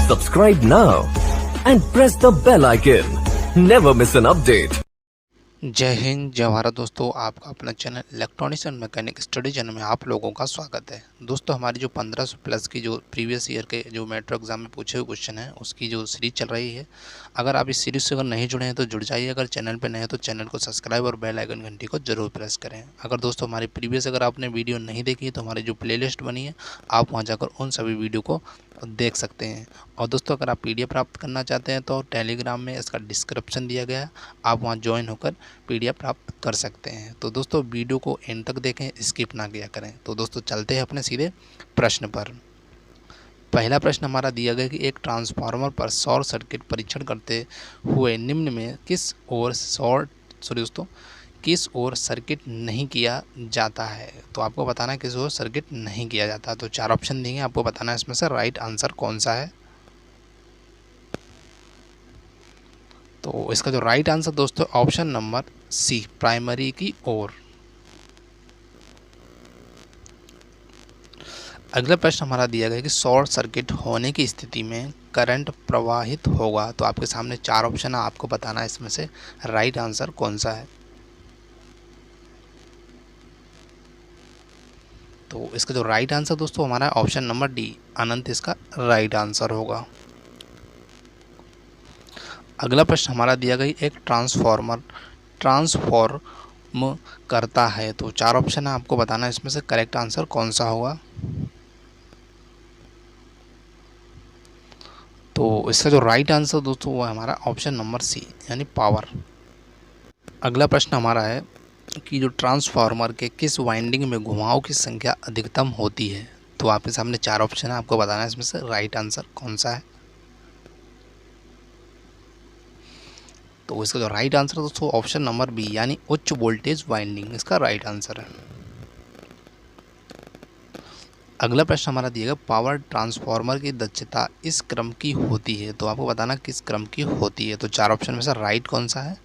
Subscribe now and press the bell icon. Never miss an update. जय हिंद जय भारत दोस्तों, आपका अपना channel electronics and mechanic study channel में आप लोगों का स्वागत है। दोस्तों, हमारी जो 1500 प्लस की जो प्रीवियस ईयर के जो मेट्रो एग्जाम में पूछे हुए क्वेश्चन हैं उसकी जो सीरीज़ चल रही है, अगर आप इस सीरीज़ से अगर नहीं जुड़े हैं तो जुड़ जाइए। अगर चैनल पर नए हैं तो चैनल को सब्सक्राइब और बेल आइकन घंटी को जरूर प्रेस करें। अगर दोस्तों हमारी प्रीवियस अगर आपने वीडियो नहीं देखी तो हमारी जो प्लेलिस्ट बनी है आप वहाँ जाकर उन सभी वीडियो को देख सकते हैं। और दोस्तों, अगर आप पीडीएफ प्राप्त करना चाहते हैं तो टेलीग्राम में इसका डिस्क्रिप्शन दिया गया है, आप वहां ज्वाइन होकर पीडीएफ प्राप्त कर सकते हैं। तो दोस्तों, वीडियो को एंड तक देखें, स्किप ना किया करें। तो दोस्तों, चलते हैं अपने सीधे प्रश्न पर। पहला प्रश्न हमारा दिया गया कि एक ट्रांसफार्मर पर शॉर्ट सर्किट परीक्षण करते हुए निम्न में किस ओर सर्किट नहीं किया जाता है। तो आपको बताना है किस ओर सर्किट नहीं किया जाता। तो चार ऑप्शन देंगे, आपको बताना है इसमें से राइट आंसर कौन सा है। तो इसका जो राइट आंसर दोस्तों ऑप्शन नंबर सी, प्राइमरी की ओर। अगला प्रश्न हमारा दिया गया कि शॉर्ट सर्किट होने की स्थिति में करंट प्रवाहित होगा। तो आपके सामने चार ऑप्शन है, आपको बताना है इसमें से राइट आंसर कौन सा है। तो इसका जो राइट आंसर दोस्तों हमारा ऑप्शन नंबर डी, अनंत इसका राइट आंसर होगा। अगला प्रश्न हमारा दिया गया एक ट्रांसफॉर्म करता है। तो चार ऑप्शन है, आपको बताना है इसमें से करेक्ट आंसर कौन सा होगा। तो इसका जो राइट आंसर दोस्तों वो है हमारा ऑप्शन नंबर सी, यानी पावर। अगला प्रश्न हमारा है कि जो ट्रांसफार्मर के किस वाइंडिंग में घुमाव की संख्या अधिकतम होती है। तो आपके सामने चार ऑप्शन है, आपको बताना है इसमें से राइट आंसर कौन सा है। तो इसका जो राइट आंसर दोस्तों ऑप्शन नंबर बी, यानी उच्च वोल्टेज वाइंडिंग, इसका राइट आंसर है। अगला प्रश्न हमारा दिया गया पावर ट्रांसफार्मर की दक्षता इस क्रम की होती है। तो आपको बताना किस क्रम की होती है। तो चार ऑप्शन में से राइट कौन सा है।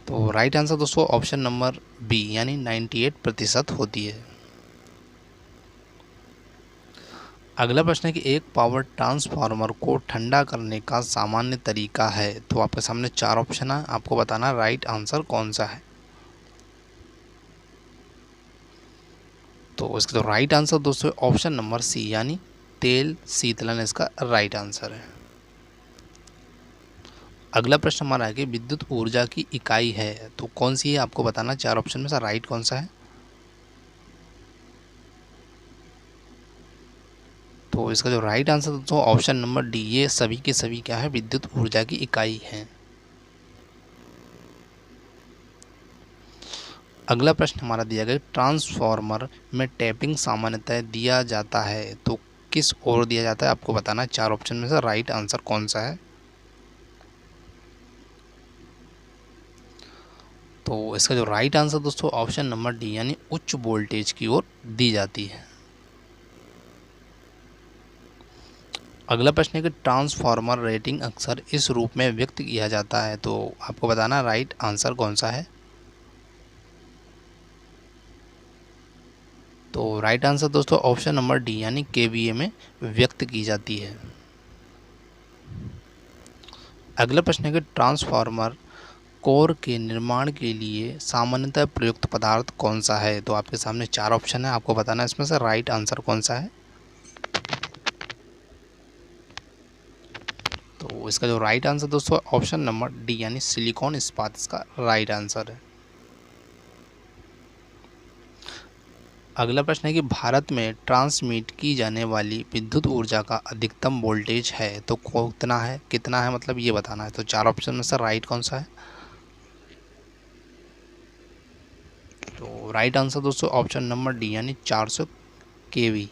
तो राइट आंसर दोस्तों ऑप्शन नंबर बी, यानी 98% होती है। अगला प्रश्न है कि एक पावर ट्रांसफार्मर को ठंडा करने का सामान्य तरीका है। तो आपके सामने चार ऑप्शन है, आपको बताना राइट आंसर कौन सा है। तो इसका तो राइट आंसर दोस्तों ऑप्शन नंबर सी, यानी तेल शीतलन, इसका राइट आंसर है। अगला प्रश्न हमारा है कि विद्युत ऊर्जा की इकाई है तो कौन सी है, आपको बताना चार ऑप्शन में से राइट कौन सा है। तो इसका जो राइट आंसर दोस्तों ऑप्शन नंबर डी, ये सभी के सभी क्या है, विद्युत ऊर्जा की इकाई है। अगला प्रश्न हमारा दिया गया ट्रांसफार्मर में टैपिंग सामान्यतः दिया जाता है। तो किस ओर दिया जाता है, आपको बताना है चार ऑप्शन में से राइट आंसर कौन सा है। तो इसका जो राइट आंसर दोस्तों ऑप्शन नंबर डी, यानी उच्च वोल्टेज की ओर दी जाती है। अगला प्रश्न है कि ट्रांसफार्मर रेटिंग अक्सर इस रूप में व्यक्त किया जाता है। तो आपको बताना राइट आंसर कौन सा है। तो राइट आंसर दोस्तों ऑप्शन नंबर डी, यानी केवीए में व्यक्त की जाती है। अगला प्रश्न है कि ट्रांसफार्मर कोर के निर्माण के लिए सामान्यतः प्रयुक्त पदार्थ कौन सा है। तो आपके सामने चार ऑप्शन है, आपको बताना है इसमें से राइट आंसर कौन सा है। तो इसका जो राइट आंसर दोस्तों ऑप्शन नंबर डी, यानी सिलिकॉन इस्पात, इसका राइट आंसर है। अगला प्रश्न है कि भारत में ट्रांसमिट की जाने वाली विद्युत ऊर्जा का अधिकतम वोल्टेज है तो कितना है मतलब ये बताना है। तो चार ऑप्शन में से राइट कौन सा है। तो राइट आंसर दोस्तों ऑप्शन नंबर डी, यानी 400 केवी।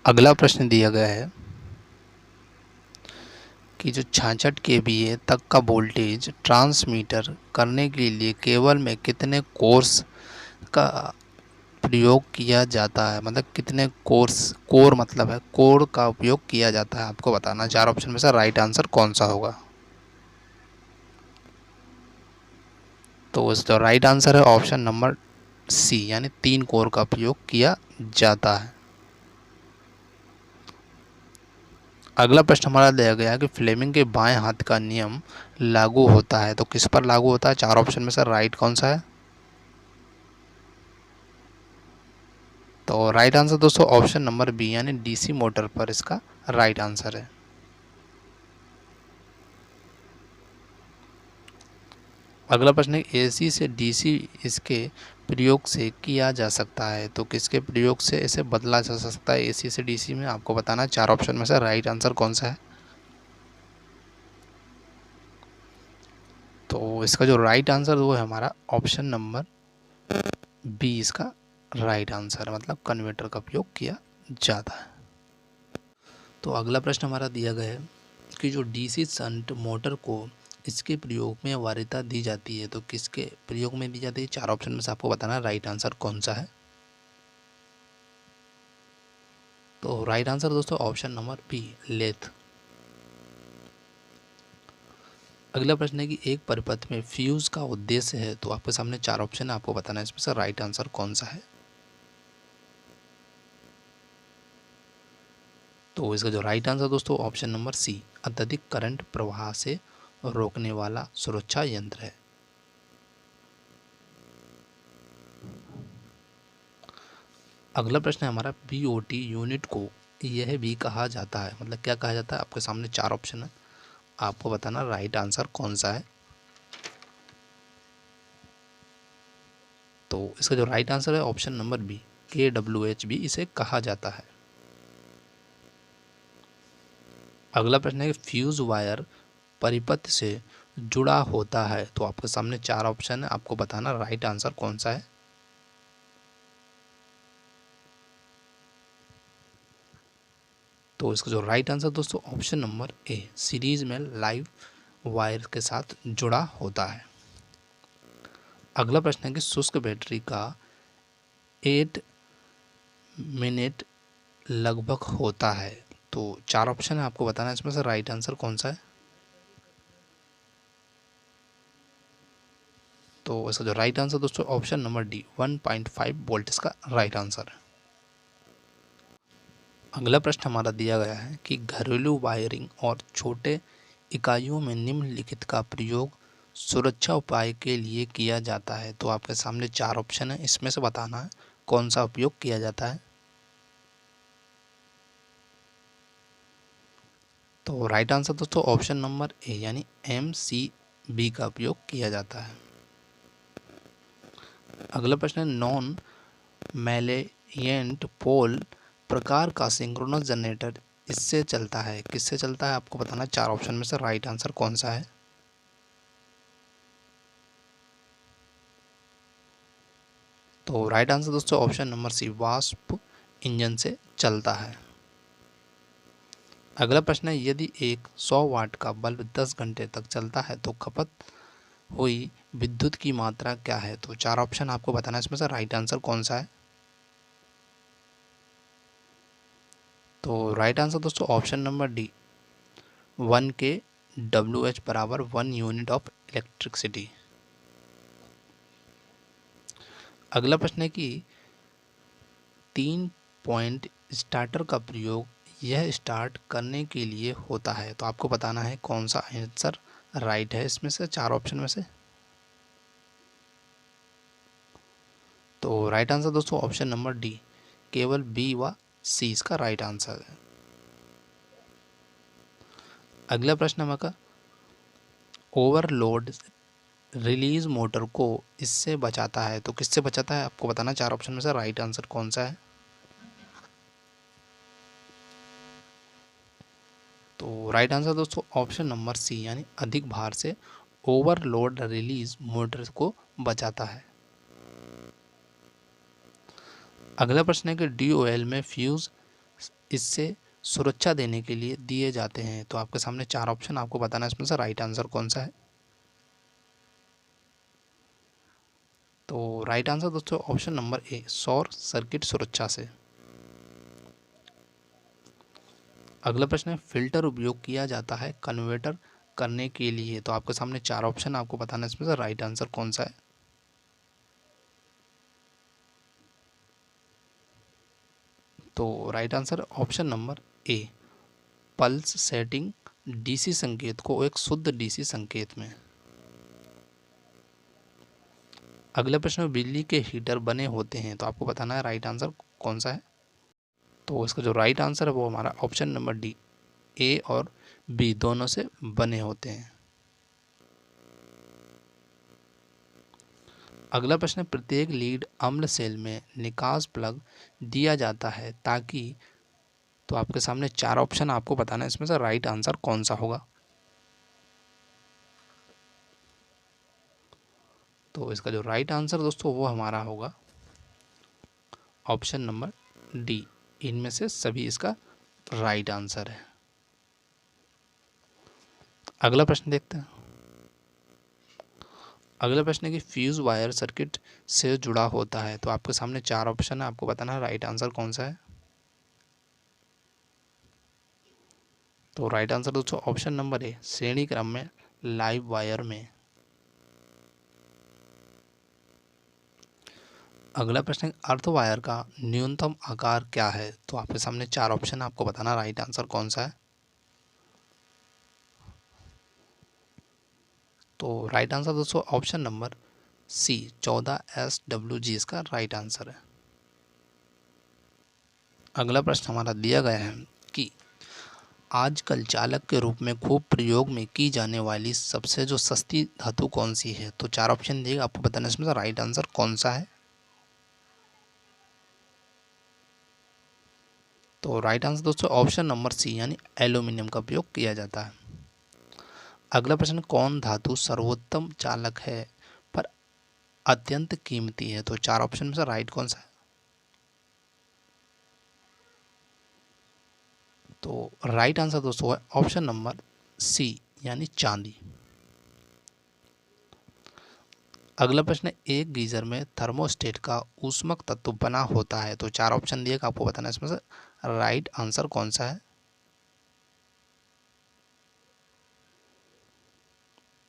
अगला प्रश्न दिया गया है कि जो 66 केवीए तक का वोल्टेज ट्रांसमीटर करने के लिए केबल में कितने कोर्स का प्रयोग किया जाता है, मतलब कितने कोर मतलब है कोर का उपयोग किया जाता है, आपको बताना। चार ऑप्शन में से राइट आंसर कौन सा होगा। तो इसका राइट आंसर है ऑप्शन नंबर सी यानी 3 कोर का प्रयोग किया जाता है। अगला प्रश्न हमारा दिया गया है कि फ्लेमिंग के बाएं हाथ का नियम लागू होता है, तो किस पर लागू होता है? 4 ऑप्शन में से राइट कौन सा है? तो राइट आंसर दोस्तों ऑप्शन नंबर बी यानी डीसी मोटर पर इसका राइट आंसर है। अगला प्रश्न है एसी से डीसी इसके प्रयोग से किया जा सकता है, तो किसके प्रयोग से इसे बदला जा सकता है एसी से डीसी में? आपको बताना है 4 ऑप्शन में से राइट आंसर कौन सा है। तो इसका जो राइट आंसर वो है हमारा ऑप्शन नंबर बी इसका राइट आंसर है, मतलब कन्वर्टर का प्रयोग किया जाता है। तो अगला प्रश्न हमारा दिया गया है कि जो डीसी शंट मोटर को इसके प्रयोग में वरीयता दी जाती है, तो किसके प्रयोग में दी जाती है? 4 ऑप्शन में से आपको बताना है राइट आंसर कौन सा है। तो राइट आंसर दोस्तों ऑप्शन नंबर बी लेथ। अगला प्रश्न है कि एक परिपथ में फ्यूज का उद्देश्य है, तो आपके सामने 4 ऑप्शन है, आपको बताना है इसमें से राइट आंसर कौन सा है। तो इसका जो राइट आंसर दोस्तों ऑप्शन नंबर सी अत्यधिक करंट प्रवाह से रोकने वाला सुरक्षा यंत्र है। अगला प्रश्न है हमारा बीओटी यूनिट को यह भी कहा जाता है, मतलब क्या कहा जाता है? आपके सामने 4 ऑप्शन है, आपको बताना राइट आंसर कौन सा है। तो इसका जो राइट आंसर है ऑप्शन नंबर बी KWH भी इसे कहा जाता है। अगला प्रश्न है कि फ्यूज वायर परिपथ से जुड़ा होता है, तो आपके सामने 4 ऑप्शन है, आपको बताना राइट आंसर कौन सा है। तो इसका जो राइट आंसर दोस्तों ऑप्शन नंबर ए सीरीज में लाइव वायर के साथ जुड़ा होता है। अगला प्रश्न है कि शुष्क बैटरी का 8 मिनट लगभग होता है, तो 4 ऑप्शन है, आपको बताना है इसमें से राइट आंसर कौन सा है। तो इसका जो राइट आंसर दोस्तों ऑप्शन नंबर डी 1.5 वोल्ट इसका राइट आंसर है। अगला प्रश्न हमारा दिया गया है कि घरेलू वायरिंग और छोटे इकाइयों में निम्नलिखित का प्रयोग सुरक्षा उपाय के लिए किया जाता है, तो आपके सामने 4 ऑप्शन है, इसमें से बताना है कौन सा उपयोग किया जाता है। तो राइट आंसर दोस्तों ऑप्शन नंबर ए यानी MCB का उपयोग किया जाता है। अगला प्रश्न है नॉन मैलेयंट पोल प्रकार का सिंक्रोनस जनरेटर इससे चलता है, किससे चलता है? आपको बताना 4 ऑप्शन में से राइट आंसर कौन सा है। तो राइट आंसर दोस्तों ऑप्शन नंबर सी वाष्प इंजन से चलता है। अगला प्रश्न है यदि एक 100 वाट का बल्ब 10 घंटे तक चलता है तो खपत हुई विद्युत की मात्रा क्या है? तो 4 ऑप्शन आपको बताना है इसमें से राइट आंसर कौन सा है। तो राइट आंसर दोस्तों ऑप्शन नंबर डी 1 kWh बराबर 1 यूनिट ऑफ इलेक्ट्रिसिटी। अगला प्रश्न है कि 3 पॉइंट स्टार्टर का प्रयोग यह स्टार्ट करने के लिए होता है, तो आपको बताना है कौन सा आंसर राइट है इसमें से 4 ऑप्शन में से। तो राइट आंसर दोस्तों ऑप्शन नंबर डी केवल बी व सी इसका राइट आंसर है। अगला प्रश्न हमारा ओवरलोड रिलीज मोटर को इससे बचाता है, तो किससे बचाता है? आपको बताना 4 ऑप्शन में से राइट आंसर कौन सा है। तो राइट आंसर दोस्तों ऑप्शन नंबर सी यानी अधिक भार से ओवरलोड रिलीज मोटर को बचाता है। अगला प्रश्न है कि DOL में फ्यूज इससे सुरक्षा देने के लिए दिए जाते हैं, तो आपके सामने 4 ऑप्शन, आपको बताना है इसमें से राइट आंसर कौन सा है। तो राइट आंसर दोस्तों option number A short circuit सुरक्षा से। अगला प्रश्न है फिल्टर उपयोग किया जाता है कन्वर्टर करने के लिए, तो आपके सामने 4 ऑप्शन, आपको बताना है इसमें से राइट आंसर कौन सा है। तो right answer option number A, pulse setting DC संकेत को एक शुद्ध डीसी संकेत में। अगले प्रश्न में बिजली के हीटर बने होते हैं, तो आपको बताना है राइट आंसर कौन सा है। तो इसका जो राइट आंसर है वो हमारा ऑप्शन नंबर डी, ए और बी दोनों से बने होते हैं। अगला प्रश्न है, प्रत्येक लीड अम्ल सेल में निकास प्लग दिया जाता है ताकि, तो आपके सामने 4 ऑप्शन आपको बताना है, इसमें से राइट आंसर कौन सा होगा। तो इसका जो राइट आंसर दोस्तों वो हमारा होगा ऑप्शन नंबर डी, इनमें से सभी इसका राइट आंसर है। अगला प्रश्न देखते हैं। अगला प्रश्न है कि फ्यूज वायर सर्किट से जुड़ा होता है, तो आपके सामने 4 ऑप्शन है, आपको बताना है राइट आंसर कौन सा है। तो राइट आंसर दोस्तों ऑप्शन नंबर ए, श्रेणी क्रम में लाइव वायर में। अगला प्रश्न है, अर्थ वायर का न्यूनतम आकार क्या है, तो आपके सामने 4 ऑप्शन है, आपको बताना राइट आंसर कौन सा है। तो राइट आंसर दोस्तों ऑप्शन नंबर सी, 14 SWG इसका राइट आंसर है। अगला प्रश्न हमारा दिया गया है कि आजकल चालक के रूप में खूब प्रयोग में की जाने वाली सबसे जो सस्ती धातु कौन सी है, तो 4 ऑप्शन दिएगा, आपको बताना इसमें से राइट आंसर कौन सा है। तो राइट आंसर दोस्तों ऑप्शन नंबर सी, यानी एल्यूमिनियम का उपयोग किया जाता है। अगला प्रश्न, कौन धातु सर्वोत्तम चालक है पर अत्यंत कीमती है, तो 4 ऑप्शन में से राइट कौन सा है। तो राइट आंसर दोस्तों है ऑप्शन नंबर सी, यानी चांदी। अगला प्रश्न है, एक गीजर में थर्मोस्टेट का ऊष्मक तत्व बना होता है, तो 4 ऑप्शन दिएगा, आपको बताना इसमें से राइट आंसर कौन सा है।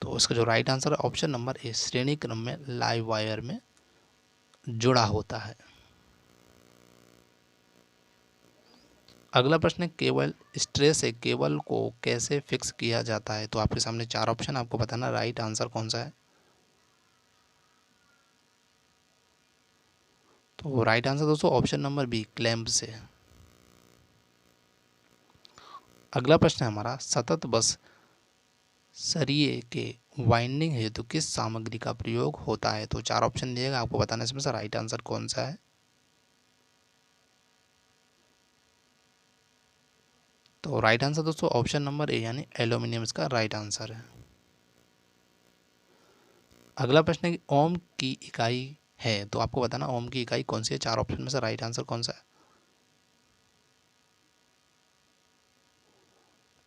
तो इसका जो राइट आंसर है ऑप्शन नंबर ए, श्रेणी क्रम में लाइव वायर में जुड़ा होता है। अगला प्रश्न है, केबल स्ट्रे से केबल को कैसे फिक्स किया जाता है, तो आपके सामने 4 ऑप्शन, आपको बताना राइट आंसर कौन सा है। तो राइट आंसर दोस्तों ऑप्शन नंबर बी, क्लैंप से। अगला प्रश्न है हमारा, सतत बस सरिये के वाइंडिंग हेतु किस सामग्री का प्रयोग होता है, तो 4 ऑप्शन दिएगा, आपको बताना इसमें से राइट आंसर कौन सा है। तो राइट आंसर दोस्तों ऑप्शन नंबर ए, यानी एल्यूमिनियम इसका राइट आंसर है। अगला प्रश्न है कि ओम की इकाई है, तो आपको बताना ओम की इकाई कौन सी है, 4 ऑप्शन में से राइट आंसर कौन सा है।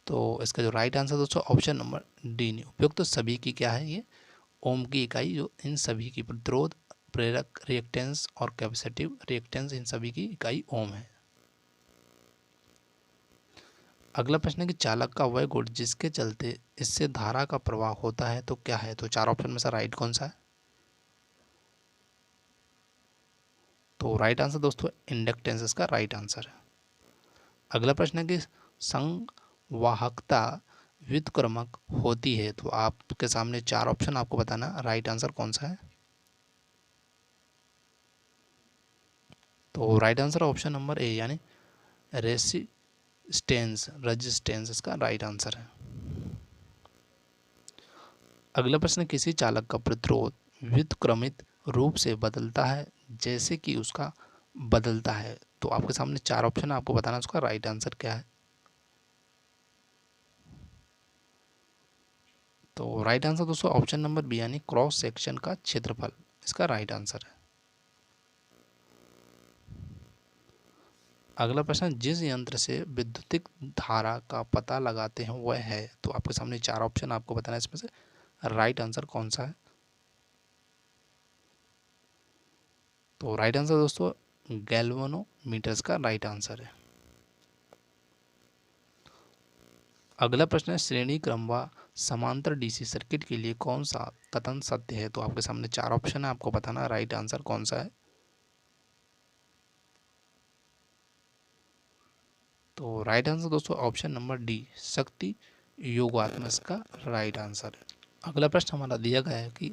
तो इसका जो राइट आंसर दोस्तों ऑप्शन नंबर डी, नहीं उपयुक्त तो सभी की क्या है, ये ओम की इकाई, जो इन सभी की प्रतिरोध, प्रेरक रिएक्टेंस और कैपेसिटिव रिएक्टेंस, इन सभी की इकाई ओम है। अगला प्रश्न है कि चालक का वह गुण जिसके चलते इससे धारा का प्रवाह होता है, तो क्या है, तो 4 ऑप्शन में से राइट कौन सा है। तो राइट आंसर दोस्तों इंडक्टेंस इसका राइट आंसर है। अगला प्रश्न है कि संवाहकता व्युत्क्रमक होती है, तो आपके सामने 4 ऑप्शन, आपको बताना राइट आंसर कौन सा है। तो right answer option number A, यानी रेजिस्टेंस इसका राइट आंसर है। अगला प्रश्न, किसी चालक का प्रतिरोध व्युत्क्रमित रूप से बदलता है जैसे कि उसका बदलता है, तो आपके सामने 4 ऑप्शन है, आपको बताना उसका राइट आंसर क्या है। तो राइट आंसर दोस्तों ऑप्शन नंबर बी, यानी क्रॉस सेक्शन का क्षेत्रफल इसका राइट आंसर है। अगला प्रश्न, जिस यंत्र से विद्युतिक धारा का पता लगाते हैं वह है, तो आपके सामने 4 ऑप्शन, आपको बताना है इसमें से राइट आंसर कौन सा है। तो राइट आंसर दोस्तों गैल्वेनोमीटर्स का राइट आंसर है। अगला प्रश्न है, श्रेणी क्रम व समांतर डीसी सर्किट के लिए कौन सा कथन सत्य है, तो आपके सामने 4 ऑप्शन है, आपको बताना राइट आंसर कौन सा है। तो राइट आंसर दोस्तों ऑप्शन नंबर डी, शक्ति योगात्म इसका राइट आंसर है। अगला प्रश्न हमारा दिया गया है कि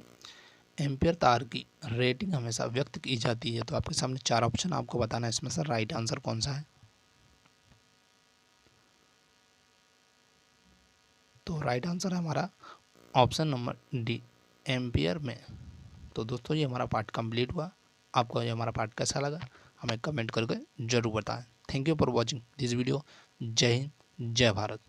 एम्पियर तार की रेटिंग हमेशा व्यक्त की जाती है। तो आपके सामने 4 ऑप्शन आपको बताना है, इसमें से राइट आंसर कौन सा है। तो राइट आंसर है हमारा ऑप्शन नंबर डी, एम्पियर में। तो दोस्तों ये हमारा पार्ट कंप्लीट हुआ। आपको ये हमारा पार्ट कैसा लगा हमें कमेंट करके ज़रूर बताएं। Thank you for watching this video. जय हिंद, जय भारत।